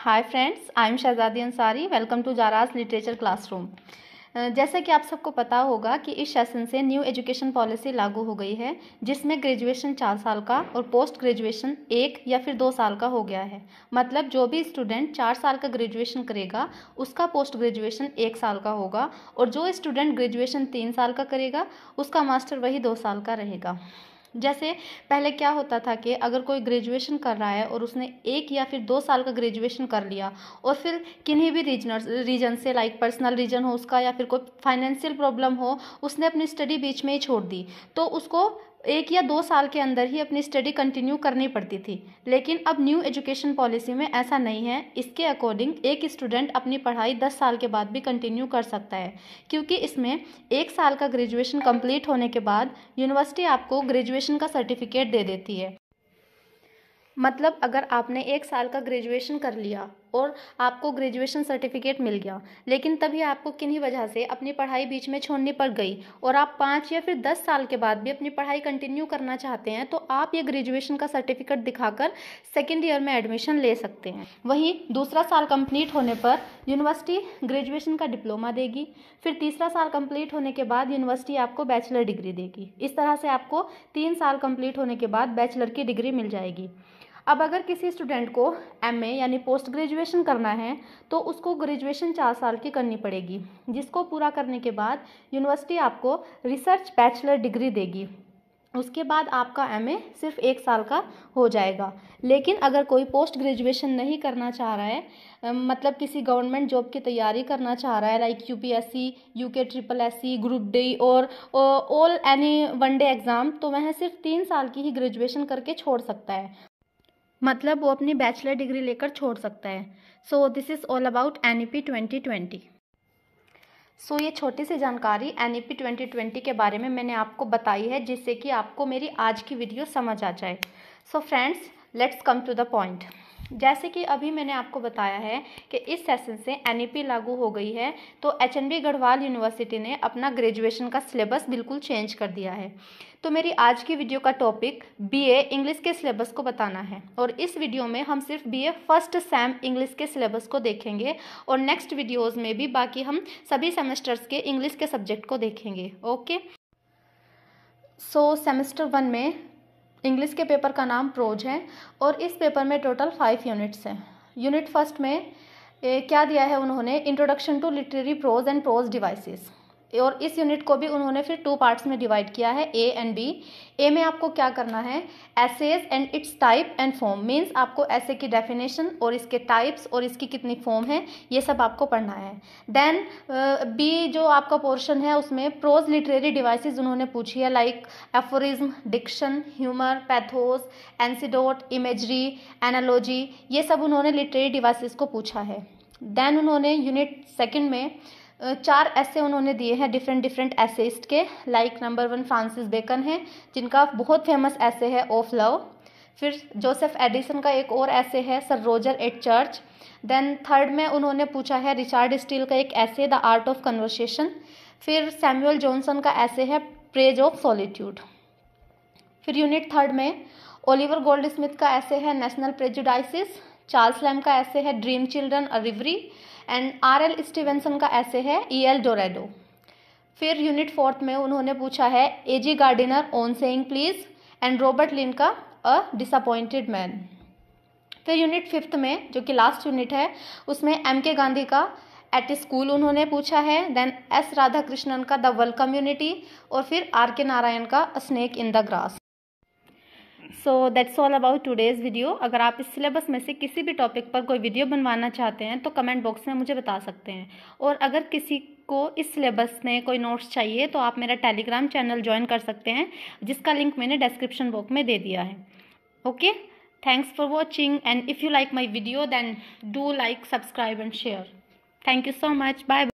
Hi friends, I am Shahzadi Ansari. Welcome to जाराज literature classroom. जैसा कि आप सबको पता होगा कि इस सेशन से न्यू एजुकेशन पॉलिसी लागू हो गई है, जिसमें ग्रेजुएशन 4 साल का और पोस्ट ग्रेजुएशन 1 या फिर 2 साल का हो गया है। मतलब जो भी स्टूडेंट 4 साल का ग्रेजुएशन करेगा उसका पोस्ट ग्रेजुएशन 1 साल का होगा, और जो स्टूडेंट ग्रेजुएशन 3 साल का करेगा उसका मास्टर वही 2 साल का रहेगा। जैसे पहले क्या होता था कि अगर कोई ग्रेजुएशन कर रहा है और उसने 1 या फिर 2 साल का ग्रेजुएशन कर लिया और फिर किन्हीं भी रीजन से, लाइक पर्सनल रीजन हो उसका या फिर कोई फाइनेंशियल प्रॉब्लम हो, उसने अपनी स्टडी बीच में ही छोड़ दी, तो उसको 1 या 2 साल के अंदर ही अपनी स्टडी कंटिन्यू करनी पड़ती थी। लेकिन अब न्यू एजुकेशन पॉलिसी में ऐसा नहीं है। इसके अकॉर्डिंग एक स्टूडेंट अपनी पढ़ाई 10 साल के बाद भी कंटिन्यू कर सकता है, क्योंकि इसमें 1 साल का ग्रेजुएशन कंप्लीट होने के बाद यूनिवर्सिटी आपको ग्रेजुएशन का सर्टिफिकेट दे देती है। मतलब अगर आपने 1 साल का ग्रेजुएशन कर लिया और आपको ग्रेजुएशन सर्टिफिकेट मिल गया, लेकिन तभी आपको किन्हीं वजह से अपनी पढ़ाई बीच में छोड़नी पड़ गई और आप 5 या फिर 10 साल के बाद भी अपनी पढ़ाई कंटिन्यू करना चाहते हैं, तो आप ये ग्रेजुएशन का सर्टिफिकेट दिखाकर सेकेंड ईयर में एडमिशन ले सकते हैं। वहीं दूसरा साल कंप्लीट होने पर यूनिवर्सिटी ग्रेजुएशन का डिप्लोमा देगी। फिर तीसरा साल कंप्लीट होने के बाद यूनिवर्सिटी आपको बैचलर डिग्री देगी। इस तरह से आपको 3 साल कंप्लीट होने के बाद बैचलर की डिग्री मिल जाएगी। अब अगर किसी स्टूडेंट को एमए यानी पोस्ट ग्रेजुएशन करना है तो उसको ग्रेजुएशन 4 साल की करनी पड़ेगी, जिसको पूरा करने के बाद यूनिवर्सिटी आपको रिसर्च बैचलर डिग्री देगी। उसके बाद आपका एमए सिर्फ 1 साल का हो जाएगा। लेकिन अगर कोई पोस्ट ग्रेजुएशन नहीं करना चाह रहा है, मतलब किसी गवर्नमेंट जॉब की तैयारी करना चाह रहा है, like UPSC, UK triple SC, group D और ऑल एनी वनडे एग्ज़ाम, तो वह सिर्फ 3 साल की ही ग्रेजुएशन करके छोड़ सकता है। मतलब वो अपनी बैचलर डिग्री लेकर छोड़ सकता है। So this is all about NEP 2020। सो ये छोटी सी जानकारी एनईपी 2020 के बारे में मैंने आपको बताई है, जिससे कि आपको मेरी आज की वीडियो समझ आ जाए। So friends, let's come to the point. जैसे कि अभी मैंने आपको बताया है कि इस सेशन से एनईपी लागू हो गई है, तो एचएनडी गढ़वाल यूनिवर्सिटी ने अपना ग्रेजुएशन का सिलेबस बिल्कुल चेंज कर दिया है। तो मेरी आज की वीडियो का टॉपिक बीए इंग्लिश के सिलेबस को बताना है, और इस वीडियो में हम सिर्फ बीए फर्स्ट सेम इंग्लिश के सिलेबस को देखेंगे, और नेक्स्ट वीडियोज़ में भी बाकी हम सभी सेमेस्टर्स के इंग्लिश के सब्जेक्ट को देखेंगे। ओके, सो सेमेस्टर 1 में इंग्लिश के पेपर का नाम प्रोज है, और इस पेपर में टोटल 5 यूनिट्स हैं। यूनिट फर्स्ट में क्या दिया है उन्होंने, introduction to literary prose and prose devices, और इस यूनिट को भी उन्होंने फिर 2 पार्ट्स में डिवाइड किया है, ए एंड बी। ए में आपको क्या करना है, essays and its type and form, means आपको ऐसे की डेफिनेशन और इसके टाइप्स और इसकी कितनी फॉर्म है, ये सब आपको पढ़ना है। देन बी जो आपका पोर्शन है उसमें प्रोज लिटरेरी डिवाइसेस उन्होंने पूछी है, like aphorism, diction, humour, pathos, anecdote, imagery, analogy, ये सब उन्होंने लिटरेरी डिवाइसेस को पूछा है। देन उन्होंने यूनिट सेकेंड में 4 ऐसे उन्होंने दिए हैं डिफरेंट एसेइस्ट के, लाइक नंबर 1 फ्रांसिस बेकन है, जिनका बहुत फेमस ऐसे है ऑफ लव। फिर जोसेफ एडिसन का एक और ऐसे है, sir Roger at church. Then third में उन्होंने पूछा है रिचार्ड स्टील का एक essay, the art of conversation. फिर सैमुअल जॉनसन का ऐसे है, प्रेज ऑफ सॉलिट्यूड। फिर यूनिट थर्ड में ओलिवर गोल्ड स्मिथ का ऐसे है, नेशनल प्रेजुडाइसिस। चार्ल्स लैम का ऐसे है, dream children a reverie, and R L. Stevenson का ऐसे है, ई.एल. डोरेडो। फिर यूनिट फोर्थ में उन्होंने पूछा है A G. Gardiner on saying please, and Robert Lynd का अ डिसअपॉइंटेड मैन। फिर यूनिट फिफ्थ में जो कि लास्ट यूनिट है, उसमें एम.के. गांधी का एट स्कूल उन्होंने पूछा है। Then S. राधाकृष्णन का द वर्ल्ड कम्युनिटी, और फिर आर.के. नारायण का अ snake in the grass. So that's all about today's video. अगर आप इस सिलेबस में से किसी भी टॉपिक पर कोई वीडियो बनवाना चाहते हैं तो कमेंट बॉक्स में मुझे बता सकते हैं, और अगर किसी को इस सिलेबस में कोई नोट्स चाहिए तो आप मेरा टेलीग्राम चैनल ज्वाइन कर सकते हैं, जिसका लिंक मैंने डिस्क्रिप्शन बॉक्स में दे दिया है। Okay, thanks for watching, and if you like my video then do like, subscribe and share. Thank you so much, bye.